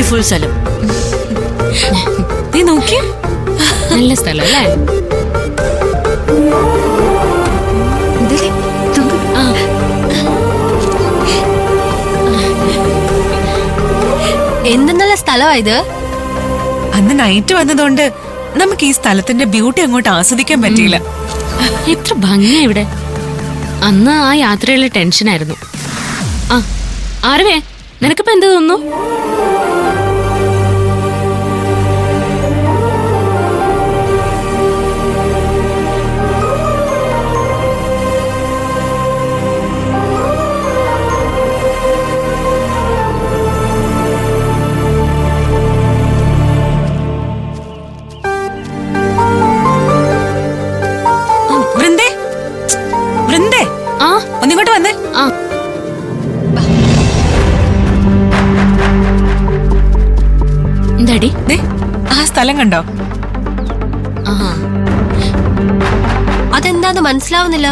Beautiful സ്ഥലം. നീ നോക്കിയ നല്ല സ്ഥലം അല്ലേ? എന്ത് നല്ല സ്ഥലമായത്. അന്ന് നൈറ്റ് വന്നതുകൊണ്ട് നമുക്ക് ഈ സ്ഥലത്തിന്റെ ബ്യൂട്ടി അങ്ങോട്ട് ആസ്വദിക്കാൻ പറ്റിയില്ല. എത്ര ഭംഗിയാ ഇവിടെ. അന്ന് ആ യാത്രയിലെ ടെൻഷനായിരുന്നു. ആ ആരവേ, നിനക്കിപ്പോ എന്ത് തോന്നുന്നു? ഒന്നിങ്ങോട്ട് വന്നേ. എന്താടി ആ സ്ഥലം കണ്ടോ? അതെന്താന്ന് മനസ്സിലാവുന്നില്ല.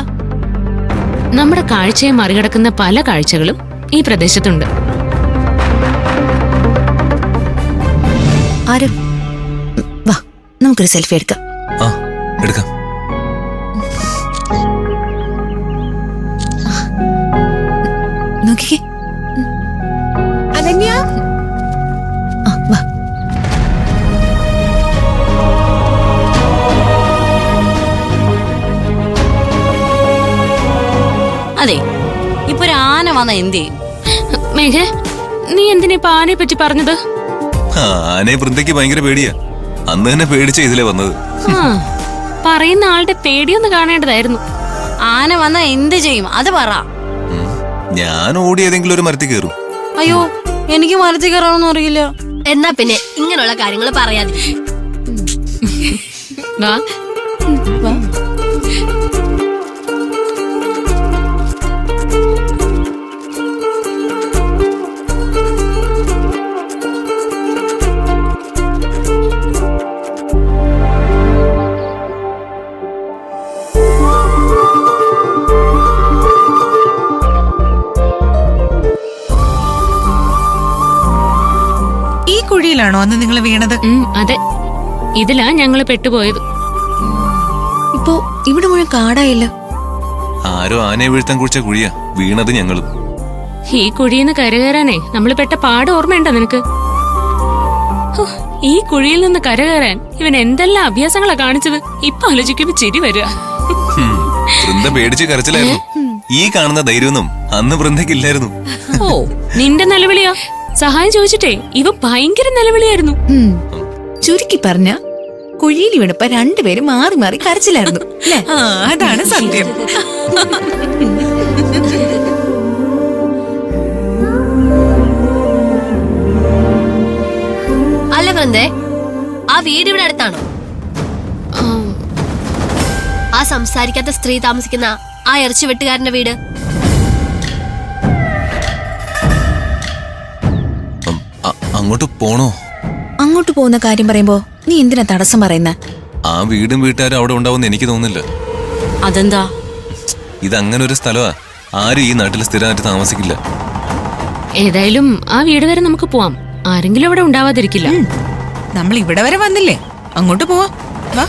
നമ്മുടെ കാഴ്ചയെ മറികടക്കുന്ന പല കാഴ്ചകളും ഈ പ്രദേശത്തുണ്ട്. ആരും വാ, നമുക്കൊരു സെൽഫി എടുക്കാം. എടുക്കാം. നോക്കിക്കേ. അനന്യ, വാ. അതെ, ഇപ്പൊ ഒരു ആന വന്ന എന്ത് ചെയ്യും? മേഘ, നീ എന്തിനാ ഇപ്പൊ ആനയെ പറ്റി പറഞ്ഞത്? ആനയെ വൃന്ദയ്ക്ക് ഭയങ്കര പേടിയാ. അന്ന് തന്നെ പേടിച്ച ഇതിലെ വന്നത്. പറയുന്ന ആളുടെ പേടിയൊന്ന് കാണേണ്ടതായിരുന്നു. ആന വന്ന എന്ത് ചെയ്യും അത് പറ. ഞാൻ ഓടി ഏതെങ്കിലും ഒരു മരത്തിൽ കയറും. അയ്യോ, എനിക്ക് മരത്തിൽ കയറാനൊന്നും അറിയില്ല. എന്നാ പിന്നെ ഇങ്ങനെയുള്ള കാര്യങ്ങൾ പറയാതെ. കുഴിയിലാണോ അന്ന് നിങ്ങൾ വീണത്? അതെ, ഇതിലാ ഞങ്ങള് പെട്ടുപോയത്. ഇപ്പോ ഇവിടെ മുഴുവൻ കാടായില്ല. ആരോ ആനയെ വീഴ്ത്താൻ കുഴിച്ച കുഴിയാ വീണത് ഞങ്ങളും. ഈ കുഴിയിൽ നിന്ന് കരകയറാനേ നമ്മള് പെട്ട പാട് ഓർമ്മയുണ്ടോ നിനക്ക്? ഈ കുഴിയിൽ നിന്ന് കരകയറാൻ ഇവൻ എന്തെല്ലാം അഭ്യാസങ്ങളാ കാണിച്ചത്. ഇപ്പൊ ആലോചിക്കുമ്പോ ചിരി വരിക. വൃന്ദ പേടിച്ച് കരച്ചിലായിരുന്നു. ഈ കാണുന്ന ധൈര്യമൊന്നും അന്ന് വൃന്ദയ്ക്കില്ലായിരുന്നു. ഓ, നിന്റെ നിലവിളിയാ. സഹായം ചോദിച്ചിട്ടേ ഇവ ഭയങ്കര നിലവിളിയായിരുന്നു. ചുരുക്കി പറഞ്ഞ കുഴിയിൽ വീണപ്പോ രണ്ടുപേരും മാറി മാറി കരച്ചിലായിരുന്നു. അതാണ് സത്യം. അല്ല വൃന്ദേ, ആ വീട് ഇവിടെ അടുത്താണോ? ആ സംസാരിക്കാത്ത സ്ത്രീ താമസിക്കുന്ന ആ ഇറച്ചി വെട്ടുകാരന്റെ വീട്? അങ്ങോട്ട് പോണോ? അങ്ങോട്ട് പോകുന്ന കാര്യം പറയുമ്പോ നീ എന്തിനാ തടസ്സം പറയുന്ന? ആ വീടും വീട്ടുകാരും അവിടെ ഉണ്ടാവുമെന്ന് എനിക്ക് തോന്നുന്നില്ല. അതെന്താ? ഇതങ്ങനെ ഒരു സ്ഥലമാ. ആരും ഈ നാട്ടിൽ സ്ഥിരമായിട്ട് താമസിക്കില്ല. ഏതായാലും ആ വീട് വരെ നമുക്ക് പോവാം. ആരെങ്കിലും അവിടെ ഉണ്ടാവാതിരിക്കില്ല. നമ്മൾ ഇവിടെ വരെ വന്നില്ലേ, അങ്ങോട്ട് പോവാം. വാ.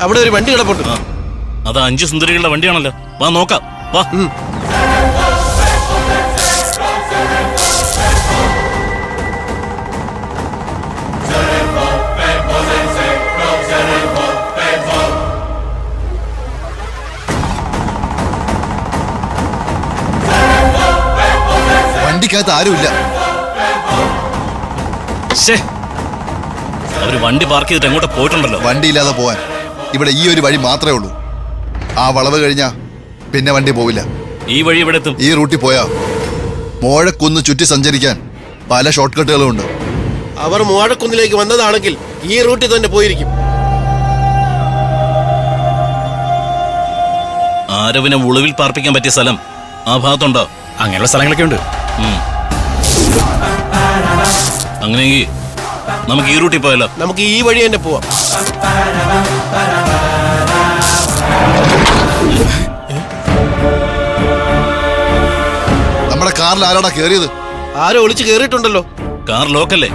അവിടെ ഒരു വണ്ടി കിടപ്പുണ്ട്. അത് 5 സുന്ദരികളുടെ വണ്ടിയാണല്ലോ. വാ നോക്കാം. വാ. വണ്ടിക്കകത്ത് ആരുമില്ല. അവര് വണ്ടി പാർക്ക് ചെയ്തിട്ട് എങ്ങോട്ട് പോയിട്ടുണ്ടല്ലോ. വണ്ടിയില്ലാതെ പോവാൻ ഇവിടെ ഈ ഒരു വഴി മാത്രമേ ഉള്ളൂ. ആ വളവ് കഴിഞ്ഞാ പിന്നെ വണ്ടി പോവില്ല. ഈ വഴി ഇവിടെ എത്തും. ഈ റൂട്ടിൽ പോയാ മോഴക്കുന്ന് ചുറ്റി സഞ്ചരിക്കാൻ പല ഷോർട്ട് കട്ടുകളും ഉണ്ട്. അവർ മോഴക്കുന്നിലേക്ക് വന്നതാണെങ്കിൽ ഈ റൂട്ടിൽ തന്നെ പോയിരിക്കും. ആരവിനെ ഉളവിൽ പാർപ്പിക്കാൻ പറ്റിയ സ്ഥലം ആ ഭാഗത്തുണ്ടോ? അങ്ങനെയുള്ള സ്ഥലങ്ങളൊക്കെ ഉണ്ട്. അങ്ങനെയെങ്കിൽ നമുക്ക് ഈ റൂട്ടിൽ പോയല്ലോ. നമുക്ക് ഈ വഴി തന്നെ പോവാം. നമ്മുടെ കാറിൽ ആരാടാ കേറിയത്? ആരോ ഒളിച്ച് കേറിയിട്ടുണ്ടല്ലോ. കാർ ലോക്കല്ലേ?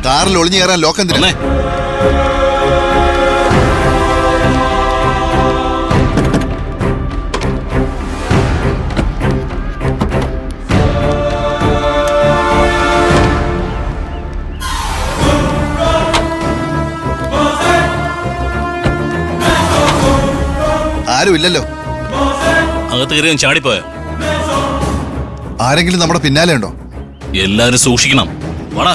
കാറിൽ ഒളിഞ്ഞു കയറാൻ ലോക്ക് എന്തിനാ? ഒന്നേ ആരും ഇല്ലല്ലോ. അകത്ത് കയറിയും ചാടിപ്പോയോ? ആരെങ്കിലും നമ്മുടെ പിന്നാലെ ഉണ്ടോ? എല്ലാരും സൂക്ഷിക്കണം. വാടാ.